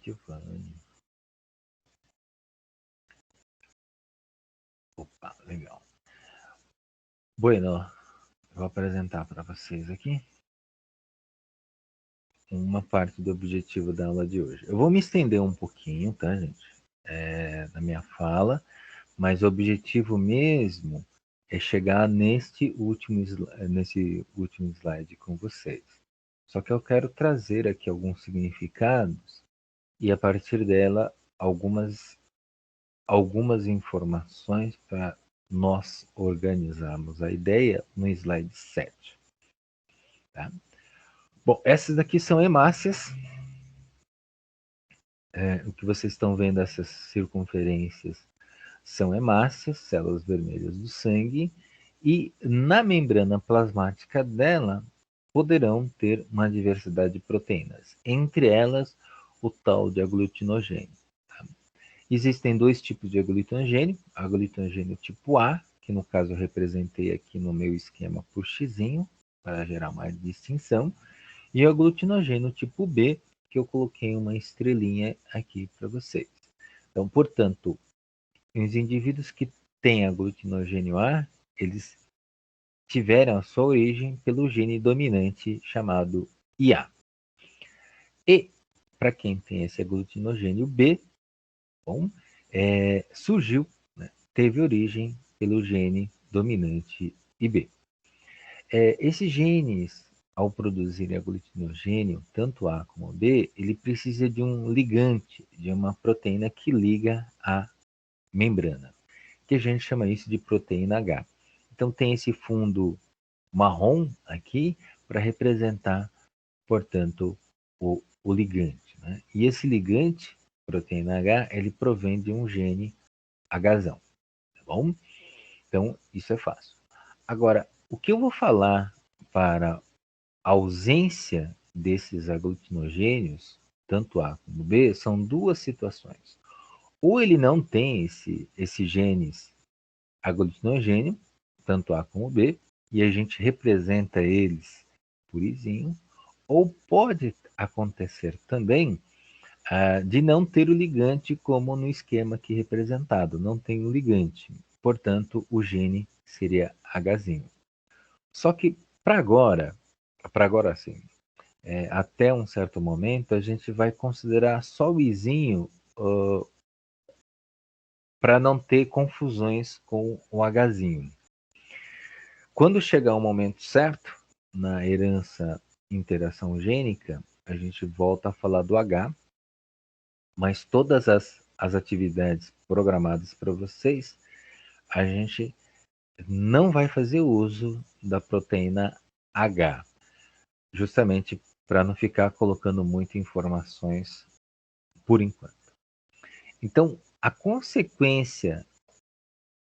Giovanni. Opa, legal. Bueno, eu vou apresentar para vocês aqui uma parte do objetivo da aula de hoje. Eu vou me estender um pouquinho, tá, gente? Na minha fala, mas o objetivo mesmo é chegar nesse último slide com vocês. Só que eu quero trazer aqui alguns significados e a partir dela algumas informações para nós organizarmos a ideia no slide 7. Tá? Bom, essas daqui são hemácias. O que vocês estão vendo, essas circunferências, são hemácias, células vermelhas do sangue, e na membrana plasmática dela poderão ter uma diversidade de proteínas, entre elas o tal de aglutinogênio. Tá? Existem dois tipos de aglutinogênio, aglutinogênio tipo A, que no caso eu representei aqui no meu esquema por X, para gerar mais distinção, e o aglutinogênio tipo B, que eu coloquei uma estrelinha aqui para vocês. Então, portanto, os indivíduos que têm aglutinogênio A, eles tiveram a sua origem pelo gene dominante chamado IA. E, para quem tem esse aglutinogênio B, bom, surgiu, né, teve origem pelo gene dominante IB. Esses genes, ao produzirem aglutinogênio, tanto A como B, ele precisa de um ligante, de uma proteína que liga a membrana, que a gente chama isso de proteína H. Então tem esse fundo marrom aqui para representar, portanto, o ligante. Né? E esse ligante, proteína H, ele provém de um gene H, tá bom? Então isso é fácil. Agora, o que eu vou falar para a ausência desses aglutinogênios, tanto A como B, são duas situações. Ou ele não tem esse genes aglutinogênio, tanto A como B, e a gente representa eles por izinho, ou pode acontecer também de não ter o ligante como no esquema aqui representado, não tem o ligante, portanto o gene seria Hzinho. Só que para agora sim, até um certo momento a gente vai considerar só o izinho para não ter confusões com o Hzinho. Quando chegar o momento certo, na herança interação gênica, a gente volta a falar do H, mas todas as atividades programadas para vocês, a gente não vai fazer uso da proteína H, justamente para não ficar colocando muitas informações por enquanto. Então, a consequência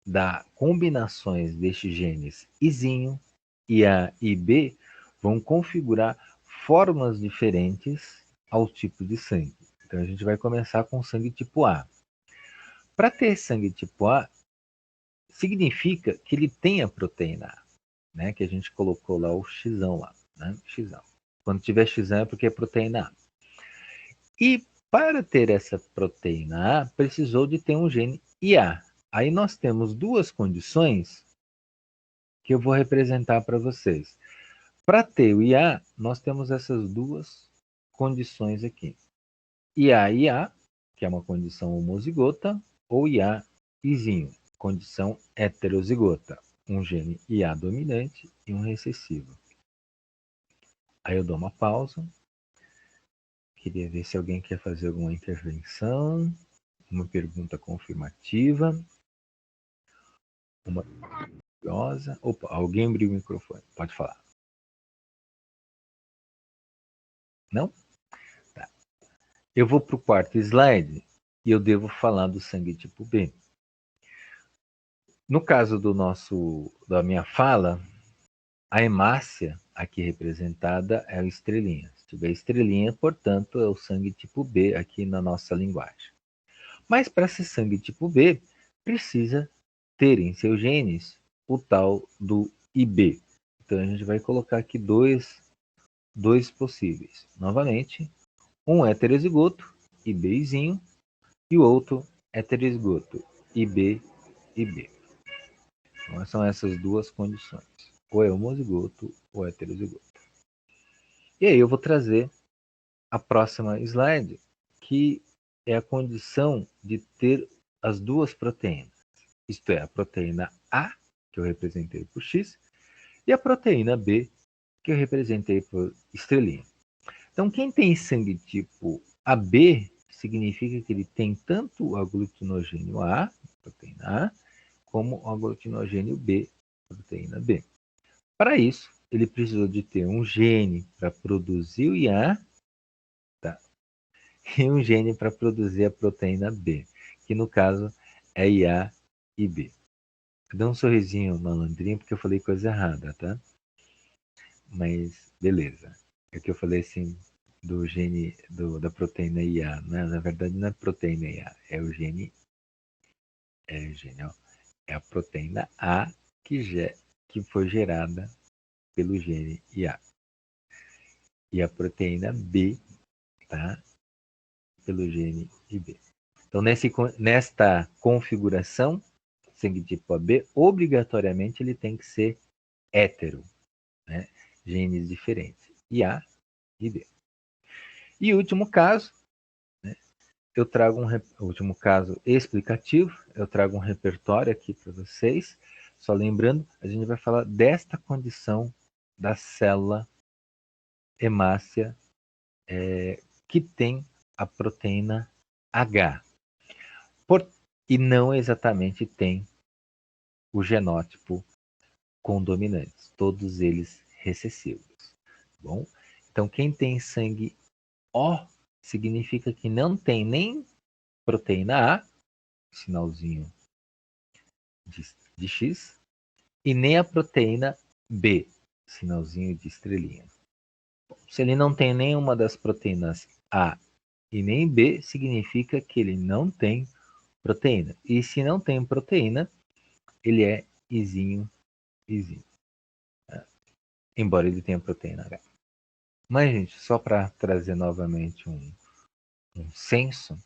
das combinações destes genes Izinho, IA e B vão configurar formas diferentes ao tipo de sangue. Então, a gente vai começar com sangue tipo A. Para ter sangue tipo A, significa que ele tem a proteína A, né? Que a gente colocou lá o X lá, né? X. Quando tiver X é porque é proteína A. E para ter essa proteína A, precisou de ter um gene IA. Aí nós temos duas condições que eu vou representar para vocês. Para ter o IA, nós temos essas duas condições aqui. IA, que é uma condição homozigota, ou IA izinho, condição heterozigota, um gene IA dominante e um recessivo. Aí eu dou uma pausa. Queria ver se alguém quer fazer alguma intervenção, uma pergunta confirmativa, uma curiosa. Opa, alguém abriu o microfone, pode falar. Não? Tá. Eu vou para o quarto slide e eu devo falar do sangue tipo B. No caso da minha fala, a hemácia aqui representada é a estrelinha. Se tiver estrelinha, portanto, é o sangue tipo B aqui na nossa linguagem. Mas para ser sangue tipo B, precisa ter em seus genes o tal do IB. Então a gente vai colocar aqui dois possíveis. Novamente, um heterozigoto IBzinho, e o outro heterozigoto, IB, IB. Então, são essas duas condições, ou é homozigoto ou heterozigoto. E aí eu vou trazer a próxima slide, que é a condição de ter as duas proteínas. Isto é, a proteína A, que eu representei por X, e a proteína B, que eu representei por estrelinha. Então, quem tem sangue tipo AB, significa que ele tem tanto o aglutinogênio A, proteína A, como o aglutinogênio B, proteína B. Para isso, ele precisou de ter um gene para produzir o IA, tá? E um gene para produzir a proteína B, que no caso é IA e B. Dá um sorrisinho malandrinho porque eu falei coisa errada, tá? Mas beleza. É que eu falei assim do gene da proteína IA, né? Na verdade não é proteína IA, é o gene, ó, é a proteína A que foi gerada pelo gene IA. E a proteína B, tá? Pelo gene IB. Então, nesta configuração, sangue tipo AB, obrigatoriamente ele tem que ser hétero, né? Genes diferentes, IA e B. E o último caso, né? Eu trago o último caso explicativo, eu trago um repertório aqui para vocês. Só lembrando, a gente vai falar desta condição da célula hemácia que tem a proteína H. E não exatamente tem o genótipo com dominantes, todos eles recessivos. Bom, então quem tem sangue O significa que não tem nem proteína A, sinalzinho de X, e nem a proteína B, sinalzinho de estrelinha. Se ele não tem nenhuma das proteínas A e nem B, significa que ele não tem proteína. E se não tem proteína, ele é Izinho, Izinho. Embora ele tenha proteína H. Mas, gente, só para trazer novamente um senso,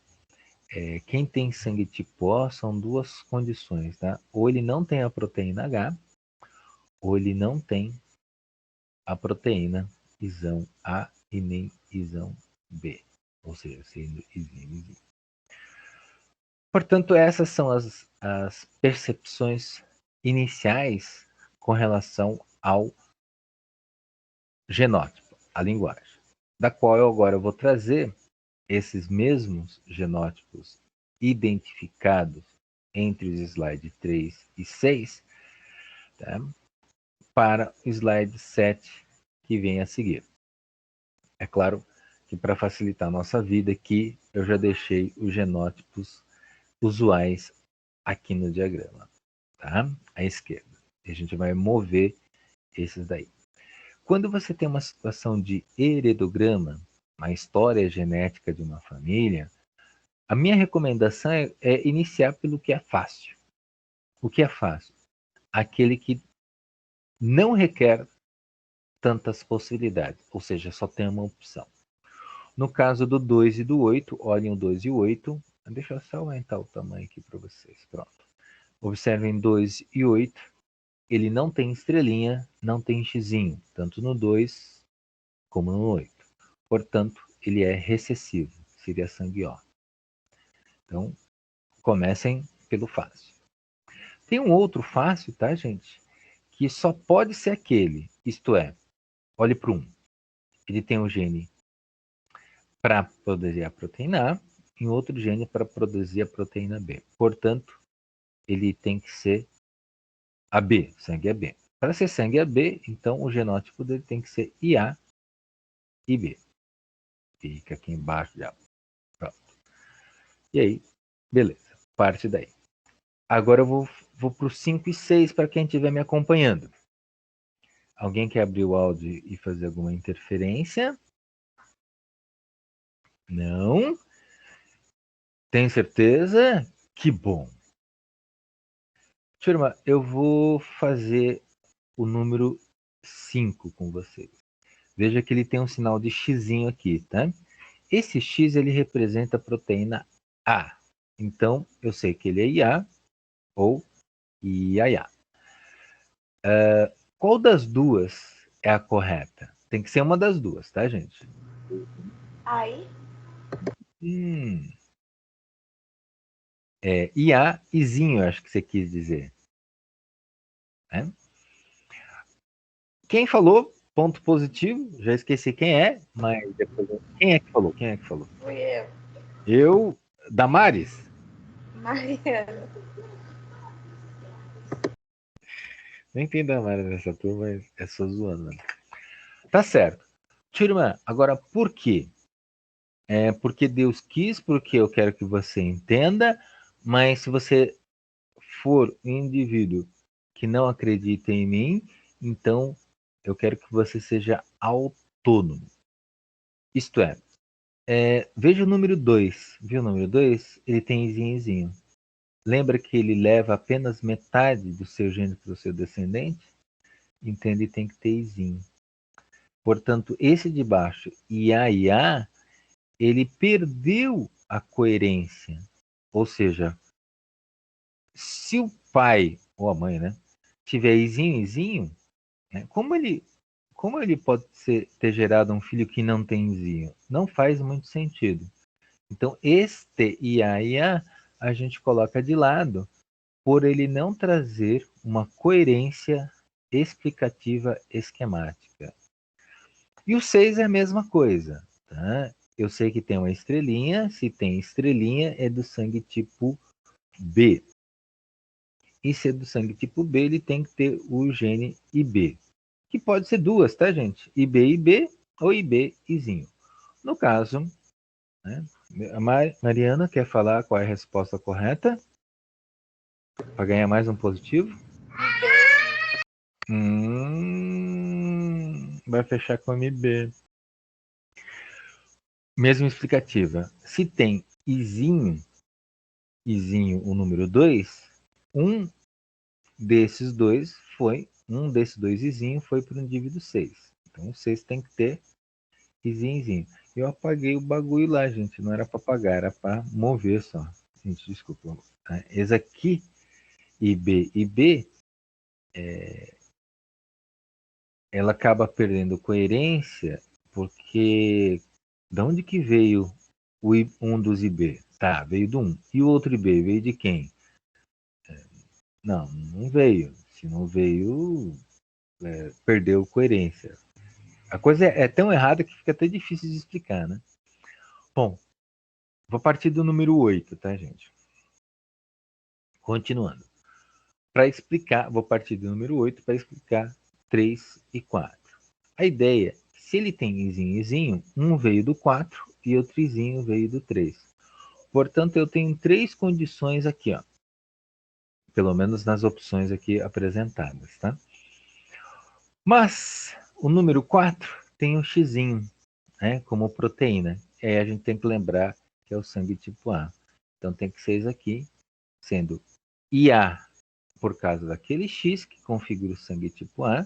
quem tem sangue tipo O são duas condições, tá? Ou ele não tem a proteína H, ou ele não tem a proteína isão A e nem isão B. Ou seja, sendo isinho, isinho. Portanto, essas são as percepções iniciais com relação ao genótipo, a linguagem, da qual eu agora vou trazer esses mesmos genótipos identificados entre os slides 3 e 6, tá? Para o slide 7 que vem a seguir. É claro que para facilitar a nossa vida aqui, eu já deixei os genótipos usuais aqui no diagrama, tá? À esquerda. E a gente vai mover esses daí. Quando você tem uma situação de heredograma, uma história genética de uma família, a minha recomendação é iniciar pelo que é fácil. O que é fácil? Aquele que não requer tantas possibilidades, ou seja, só tem uma opção. No caso do 2 e do 8, olhem o 2 e o 8. Deixa eu só aumentar o tamanho aqui para vocês. Pronto. Observem 2 e 8. Ele não tem estrelinha, não tem xizinho, tanto no 2 como no 8. Portanto, ele é recessivo, seria sangue O. Então, comecem pelo fácil. Tem um outro fácil, tá, gente? Que só pode ser aquele, isto é, olhe para um. Ele tem um gene para produzir a proteína A e outro gene para produzir a proteína B. Portanto, ele tem que ser AB, sangue AB. Para ser sangue AB, então o genótipo dele tem que ser IA e B. Fica aqui embaixo já. Pronto. E aí, beleza. Parte daí. Agora eu vou para o 5 e 6 para quem estiver me acompanhando. Alguém quer abrir o áudio e fazer alguma interferência? Não? Tem certeza? Que bom. Turma, eu vou fazer o número 5 com vocês. Veja que ele tem um sinal de xizinho aqui, tá? esse X ele representa a proteína A. Então, eu sei que ele é IA ou IAIA. Qual das duas é a correta? Tem que ser uma das duas, tá, gente? Aí, IA, Izinho, acho que você quis dizer. Né? Quem falou? Ponto positivo. Já esqueci quem é, mas depois... Quem é que falou? Quem é que falou? fui eu, Eu, Damares. Mariana. Nem tem Damares nessa turma, mas é só zoando. Né? Tá certo. Turma, agora por quê? É porque Deus quis, porque eu quero que você entenda, mas se você for um indivíduo que não acredita em mim, então eu quero que você seja autônomo. Isto é, veja o número 2. Viu o número 2? Ele tem izinho. Lembra que ele leva apenas metade do seu gênero para o seu descendente? Então ele tem que ter izinho. Portanto, esse de baixo, IA, ele perdeu a coerência. Ou seja, se o pai ou a mãe, né, tiver izinho, né, como ele pode ter gerado um filho que não tem izinho? Não faz muito sentido. Então, este IA a gente coloca de lado por ele não trazer uma coerência explicativa esquemática. E o 6 é a mesma coisa. Tá? Eu sei que tem uma estrelinha, se tem estrelinha é do sangue tipo B. E se é do sangue tipo B, ele tem que ter o gene IB, que pode ser duas, tá, gente? IB ou IB Izinho. No caso, né, a Mariana quer falar qual é a resposta correta para ganhar mais um positivo? Vai fechar com MB. Mesma explicativa. Se tem Izinho, o número 2, um um desses dois Izinho foi para o indivíduo 6. Então o 6 tem que ter Izinho. Eu apaguei o bagulho lá, gente. Não era para apagar, era para mover só. Gente, desculpa. Esse aqui, IB, ela acaba perdendo coerência porque de onde que veio um dos IB? Tá, veio do 1. E o outro IB veio de quem? Não veio. Se não veio, perdeu coerência. A coisa é tão errada que fica até difícil de explicar, né? Bom, vou partir do número 8, tá, gente? Continuando. Para explicar, vou partir do número 8 para explicar 3 e 4. A ideia, se ele tem izinho, um veio do 4 e outro izinho veio do 3. Portanto, eu tenho três condições aqui, ó. Pelo menos nas opções aqui apresentadas, tá? Mas o número 4 tem um xizinho, né, como proteína. E aí a gente tem que lembrar que é o sangue tipo A. Então tem que ser isso aqui, sendo IA por causa daquele X que configura o sangue tipo A,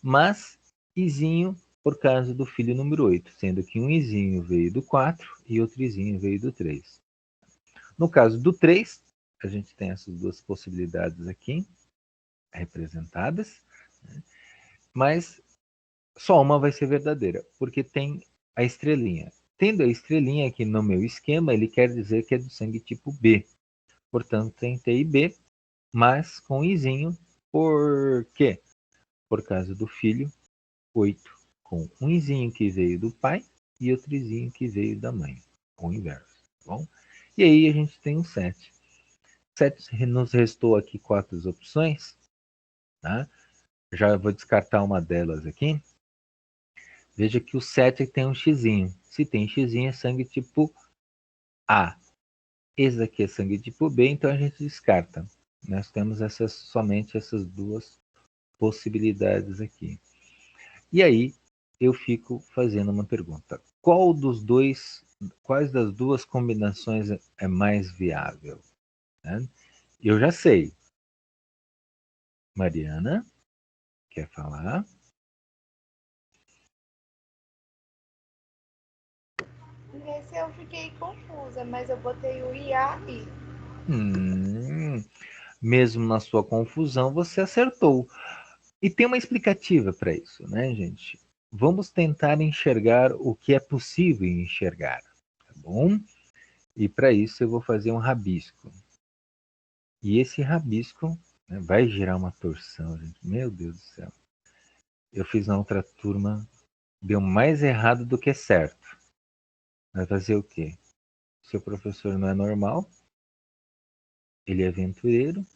mas Izinho por causa do filho número 8, sendo que um Izinho veio do 4 e outro Izinho veio do 3. No caso do 3, a gente tem essas duas possibilidades aqui representadas, né? Mas só uma vai ser verdadeira, porque tem a estrelinha. Tendo a estrelinha aqui no meu esquema, ele quer dizer que é do sangue tipo B. Portanto, tem TIB, mas com Izinho. Por quê? Por causa do filho 8, com um Izinho que veio do pai e outro Izinho que veio da mãe. O inverso. Tá bom? E aí a gente tem um 7. 7 nos restou aqui 4 opções. Tá? Já vou descartar uma delas aqui. Veja que o 7 tem um xizinho. Se tem xizinho, é sangue tipo A. Esse aqui é sangue tipo B, então a gente descarta. Nós temos somente essas duas possibilidades aqui. E aí eu fico fazendo uma pergunta. Quais das duas combinações é mais viável? Né? Eu já sei. Mariana, quer falar? Nesse eu fiquei confusa, mas eu botei o IA e. Mesmo na sua confusão, você acertou. E tem uma explicativa para isso, né, gente? Vamos tentar enxergar o que é possível enxergar, tá bom? E para isso eu vou fazer um rabisco. E esse rabisco, né, vai gerar uma torção, gente. Meu Deus do céu. Eu fiz na outra turma, deu mais errado do que certo. Vai fazer o quê? Seu professor não é normal, ele é aventureiro.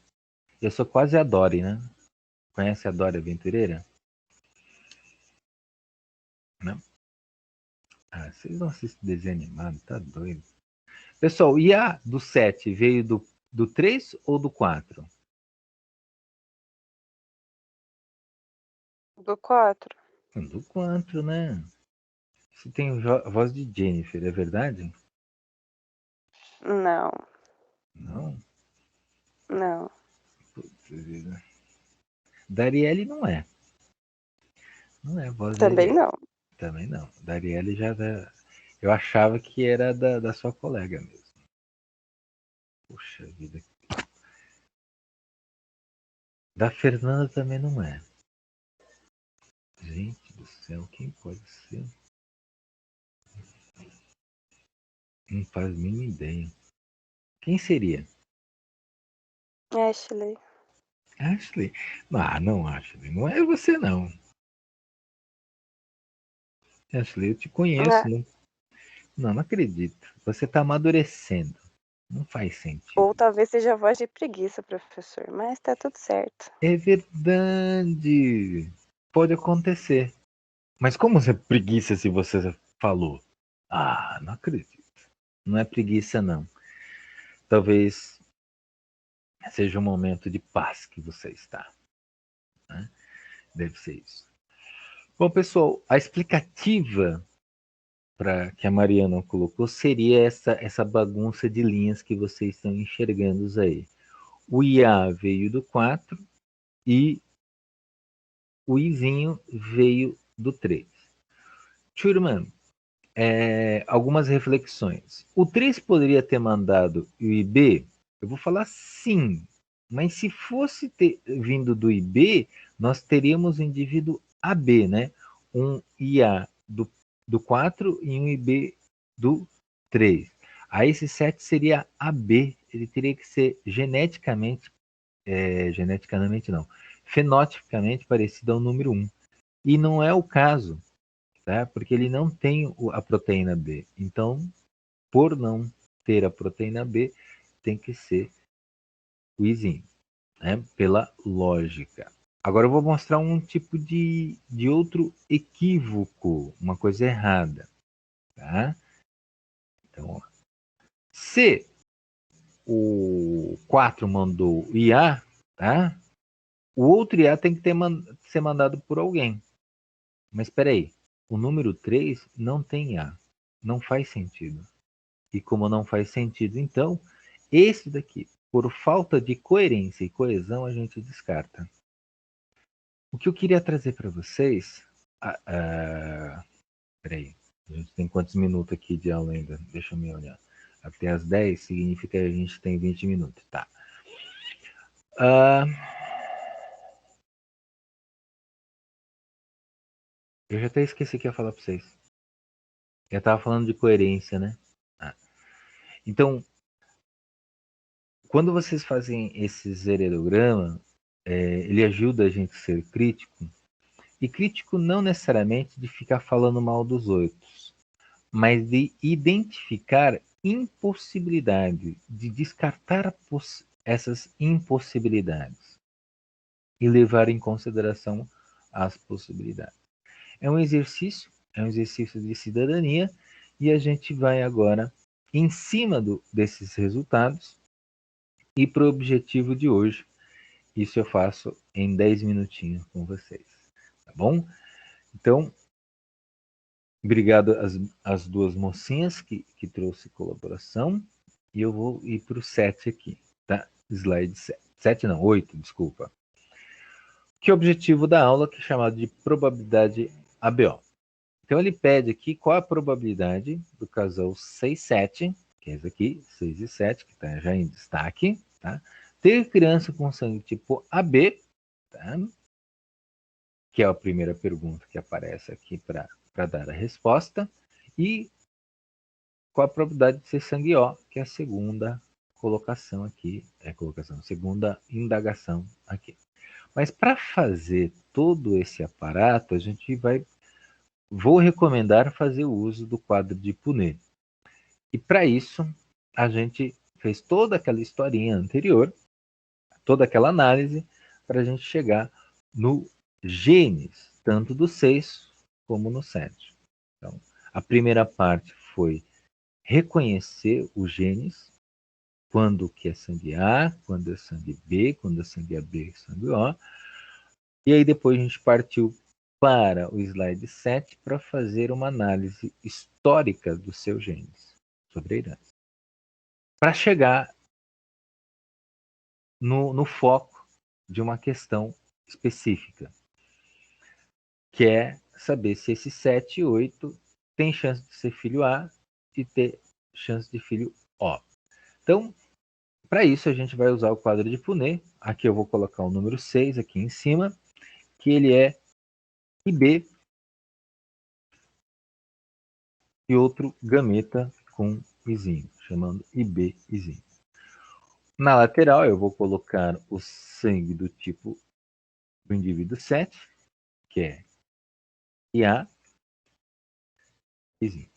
Eu sou quase a Dory, né? Conhece a Dory Aventureira? Não? Ah, vocês não assistem desenho animado, tá doido. Pessoal, e a do 7 veio do 3 ou do 4? Do 4? Do 4, né? Você tem voz de Jennifer, é verdade? Não, Não? não. Putz, vida. Darielle não é. Não é a voz Também dele. não. Também não. Darielle já. Eu achava que era da sua colega mesmo. Puxa vida. Da Fernanda também não é. Gente do céu, quem pode ser? Não faz a mínima ideia. Quem seria? Ashley. Ashley? Ah, não, Ashley. Não é você, não. Ashley, eu te conheço. Ah, Não acredito. Você está amadurecendo. Não faz ou sentido. talvez seja a voz de preguiça, professor. Mas tá tudo certo. É verdade. Pode acontecer. Mas como você é preguiça se você falou? Ah, não acredito. Não é preguiça, não. Talvez seja um momento de paz que você está, né? Deve ser isso. Bom, pessoal, a explicativa para que a Mariana colocou seria essa bagunça de linhas que vocês estão enxergando aí. O IA veio do 4 e o Izinho veio do 3. Turma, algumas reflexões. O 3 poderia ter mandado o IB? Eu vou falar sim, mas se fosse ter vindo do IB, nós teríamos o indivíduo AB, né? Um IA do 4 e um IB do 3. Aí esse 7 seria AB, ele teria que ser geneticamente não, fenotipicamente parecido ao número 1. E não é o caso, tá? Porque ele não tem a proteína B. Então, por não ter a proteína B, tem que ser o izinho, né? Pela lógica. Agora eu vou mostrar um tipo de outro equívoco, uma coisa errada, tá? Então, se o 4 mandou o IA, tá? O outro IA tem que ser mandado por alguém. Mas espera aí, o número 3 não tem IA. Não faz sentido. E como não faz sentido, então, esse daqui, por falta de coerência e coesão, a gente descarta. O que eu queria trazer para vocês. Peraí, a gente tem quantos minutos aqui de aula ainda? Deixa eu me olhar. Até as 10 significa que a gente tem 20 minutos. Tá. Eu já até esqueci o que ia falar para vocês. Eu estava falando de coerência, né? Então, quando vocês fazem esse zerograma, ele ajuda a gente a ser crítico. E crítico não necessariamente de ficar falando mal dos outros, mas de identificar impossibilidade, de descartar essas impossibilidades e levar em consideração as possibilidades. É um exercício de cidadania e a gente vai agora, em cima desses resultados, e para o objetivo de hoje. Isso eu faço em 10 minutinhos com vocês, tá bom? Então, obrigado às duas mocinhas que trouxe colaboração. E eu vou ir para o 7 aqui, tá? Slide 7. 7 não, 8, desculpa. Que é o objetivo da aula, que é chamado de probabilidade ABO. Então ele pede aqui qual a probabilidade do casal 6-7, que é esse aqui, 6 e 7, que está já em destaque, tá? Ter criança com sangue tipo AB, tá? Que é a primeira pergunta que aparece aqui para dar a resposta, e qual a probabilidade de ser sangue O, que é a segunda colocação aqui, segunda indagação aqui. Mas para fazer todo esse aparato, vou recomendar fazer o uso do quadro de Punnett. E para isso, a gente fez toda aquela historinha anterior, toda aquela análise, para a gente chegar no genes, tanto do 6 como no 7. Então, a primeira parte foi reconhecer os genes, quando que é sangue A, quando é sangue B, quando é sangue AB e sangue O. E aí depois a gente partiu para o slide 7 para fazer uma análise histórica dos seus genes sobre a herança. Para chegar no foco de uma questão específica, que é saber se esse 7 e 8 tem chance de ser filho A e ter chance de filho O. Então, para isso, a gente vai usar o quadro de Punnett. Aqui eu vou colocar o número 6 aqui em cima, que ele é IB e outro gameta com izinho, chamando IB izinho. Na lateral, eu vou colocar o sangue do tipo do indivíduo 7, que é IA izinho.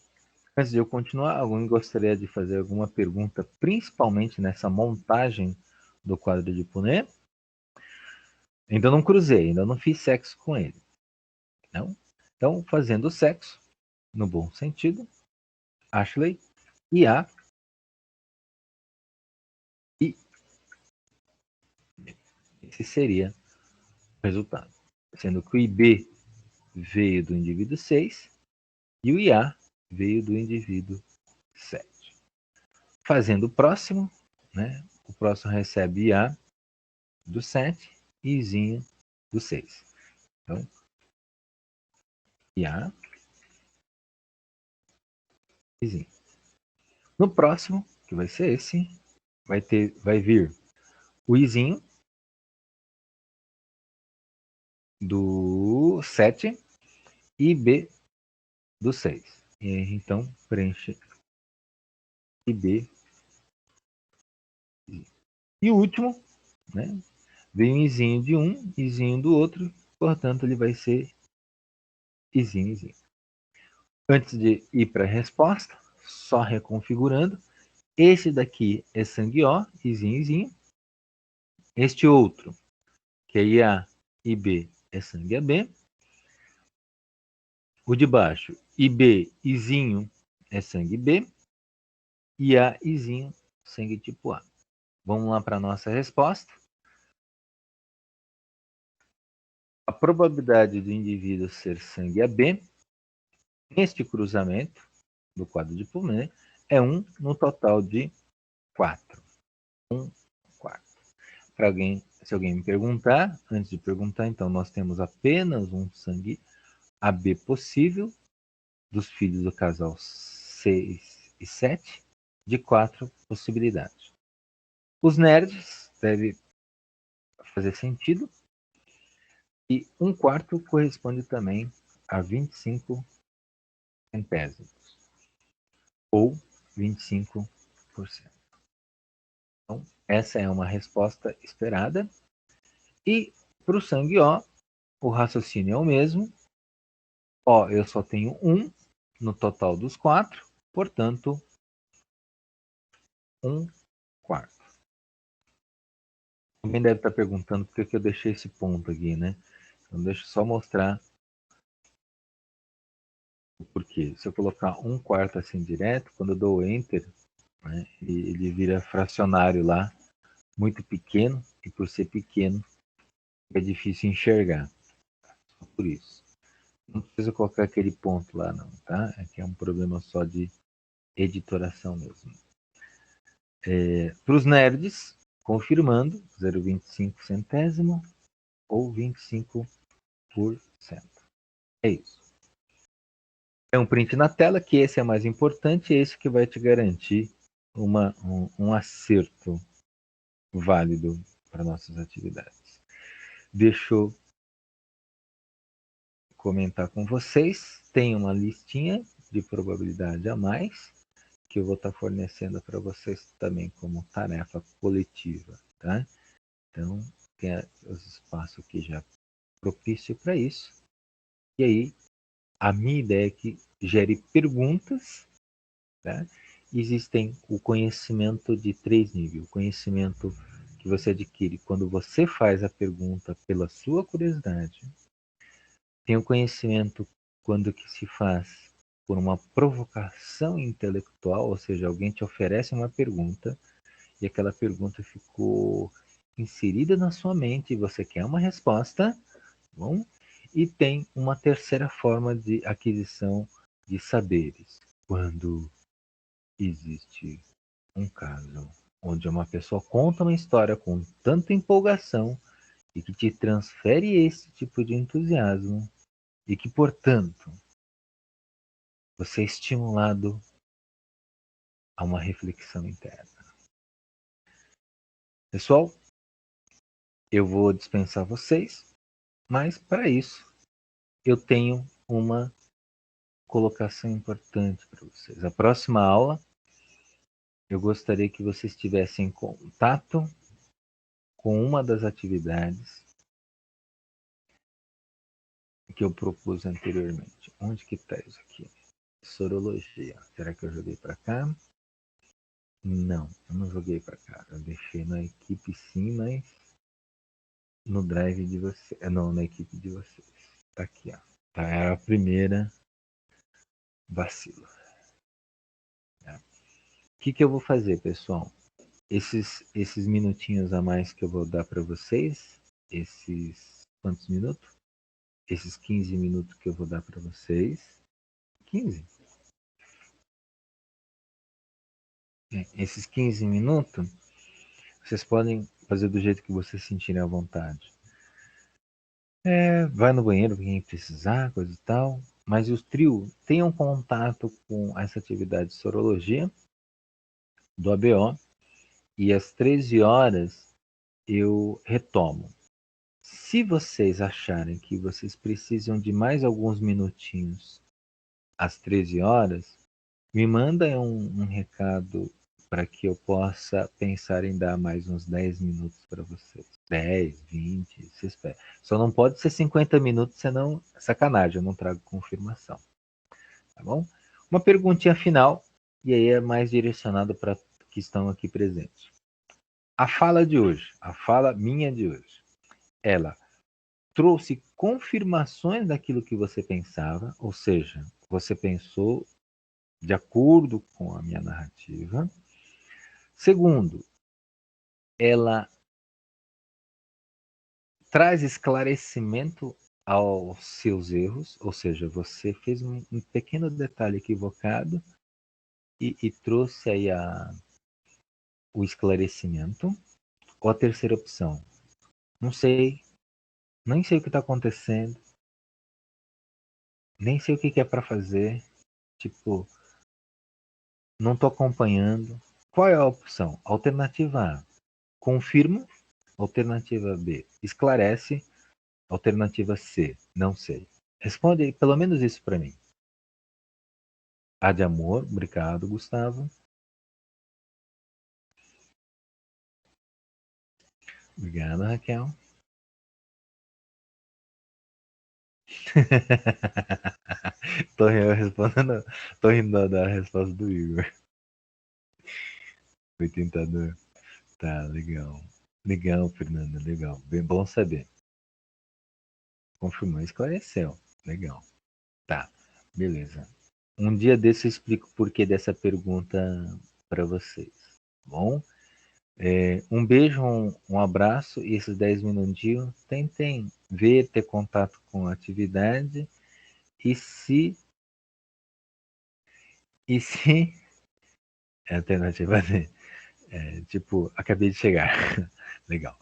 Antes de eu continuar, alguém gostaria de fazer alguma pergunta, principalmente nessa montagem do quadro de Punnett? Ainda não cruzei, ainda não fiz sexo com ele. Não? Então, fazendo sexo, no bom sentido, Ashley, IA e esse seria o resultado. Sendo que o IB veio do indivíduo 6 e o IA veio do indivíduo 7. Fazendo o próximo, né? O próximo recebe IA do 7 e Izinho do 6. Então, IA, Izinho. No próximo, que vai ser esse, vai vir o Izinho do 7 e B do 6. E aí, então, preenche IB. E o último, né? Vem um izinho de um, izinho do outro, portanto, ele vai ser izinho, izinho. Antes de ir para a resposta, só reconfigurando, esse daqui é sangue O, izinho, izinho. Este outro, que é IA e B, é sangue AB. O de baixo, IB, izinho, é sangue B. E A, izinho, sangue tipo A. Vamos lá para a nossa resposta. A probabilidade do indivíduo ser sangue AB, neste cruzamento do quadro de Punnett, é 1 no total de 4. 1 quarto. Se alguém me perguntar, antes de perguntar, então nós temos apenas um sangue AB possível dos filhos do casal 6 e 7, de 4 possibilidades. Os nerds devem fazer sentido, e 1 quarto corresponde também a 25 centésimos, ou 25%. Então, essa é uma resposta esperada. E para o sangue o raciocínio é o mesmo. Eu só tenho 1 no total dos 4, portanto, 1 quarto. Alguém deve estar perguntando por que eu deixei esse ponto aqui, né? Então, deixa eu só mostrar o porquê. Se eu colocar 1 quarto assim direto, quando eu dou Enter, né, ele vira fracionário lá, muito pequeno, e por ser pequeno, é difícil enxergar. Só por isso. Não precisa colocar aquele ponto lá, não, tá? Aqui é um problema só de editoração mesmo. Para os nerds, confirmando, 0,25 centésimo ou 25%. É isso. É um print na tela, que esse é mais importante, esse que vai te garantir um acerto válido para nossas atividades. Deixa eu comentar com vocês. Tem uma listinha de probabilidade a mais que eu vou estar fornecendo para vocês também como tarefa coletiva, tá? Então, tem os espaços aqui já propício para isso. E aí, a minha ideia é que gere perguntas, tá? Existem o conhecimento de 3 níveis. O conhecimento que você adquire quando você faz a pergunta pela sua curiosidade. Tem o conhecimento quando que se faz por uma provocação intelectual, ou seja, alguém te oferece uma pergunta e aquela pergunta ficou inserida na sua mente e você quer uma resposta, bom? E tem uma terceira forma de aquisição de saberes, quando existe um caso onde uma pessoa conta uma história com tanta empolgação e que te transfere esse tipo de entusiasmo e que, portanto, você é estimulado a uma reflexão interna. Pessoal, eu vou dispensar vocês, mas para isso eu tenho uma colocação importante para vocês. A próxima aula, eu gostaria que vocês tivessem contato com uma das atividades que eu propus anteriormente. Onde que está isso aqui? Sorologia. Será que eu joguei para cá? Não, eu não joguei para cá. Eu deixei na equipe sim, mas no drive de vocês. Não, na equipe de vocês. Tá aqui, ó. Tá, era a primeira vacilo. O que eu vou fazer, pessoal? Esses minutinhos a mais que eu vou dar para vocês, esses quantos minutos? Esses 15 minutos que eu vou dar para vocês. 15? Esses 15 minutos, vocês podem fazer do jeito que vocês sentirem à vontade. Vai no banheiro quem precisar, coisa e tal. Mas os trio tenham contato com essa atividade de sorologia do ABO. E às 13 horas eu retomo. Se vocês acharem que vocês precisam de mais alguns minutinhos às 13 horas, me manda um recado para que eu possa pensar em dar mais uns 10 minutos para vocês. 10, 20, vocês esperam. Só não pode ser 50 minutos, senão é sacanagem, eu não trago confirmação. Tá bom? Uma perguntinha final, e aí é mais direcionada para que estão aqui presentes. A fala de hoje, a fala minha de hoje, ela trouxe confirmações daquilo que você pensava, ou seja, você pensou de acordo com a minha narrativa. Segundo, ela traz esclarecimento aos seus erros, ou seja, você fez um pequeno detalhe equivocado e trouxe aí o esclarecimento. Ou a terceira opção, não sei, nem sei o que está acontecendo, nem sei o que é para fazer, tipo, não estou acompanhando. Qual é a opção? Alternativa A, confirma. Alternativa B, esclarece. Alternativa C, não sei. Responde pelo menos isso para mim. A de amor, obrigado, Gustavo. Obrigado, Raquel. Tô rindo da resposta do Igor. Foi tentador. Tá, legal. Legal, Fernanda, legal. Bem bom saber. Confirmou, esclareceu. Legal. Tá, beleza. Um dia desse eu explico o porquê dessa pergunta para vocês. Bom? Um beijo, um abraço e esses 10 minutinhos tentem ver, ter contato com a atividade e se é alternativa D, tipo, acabei de chegar. Legal.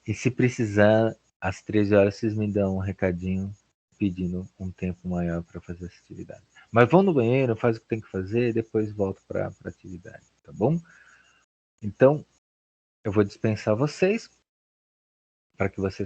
E se precisar, às 13 horas vocês me dão um recadinho pedindo um tempo maior para fazer essa atividade. Mas vão no banheiro, faz o que tem que fazer, depois volta para a atividade, tá bom? Então, eu vou dispensar vocês para que vocês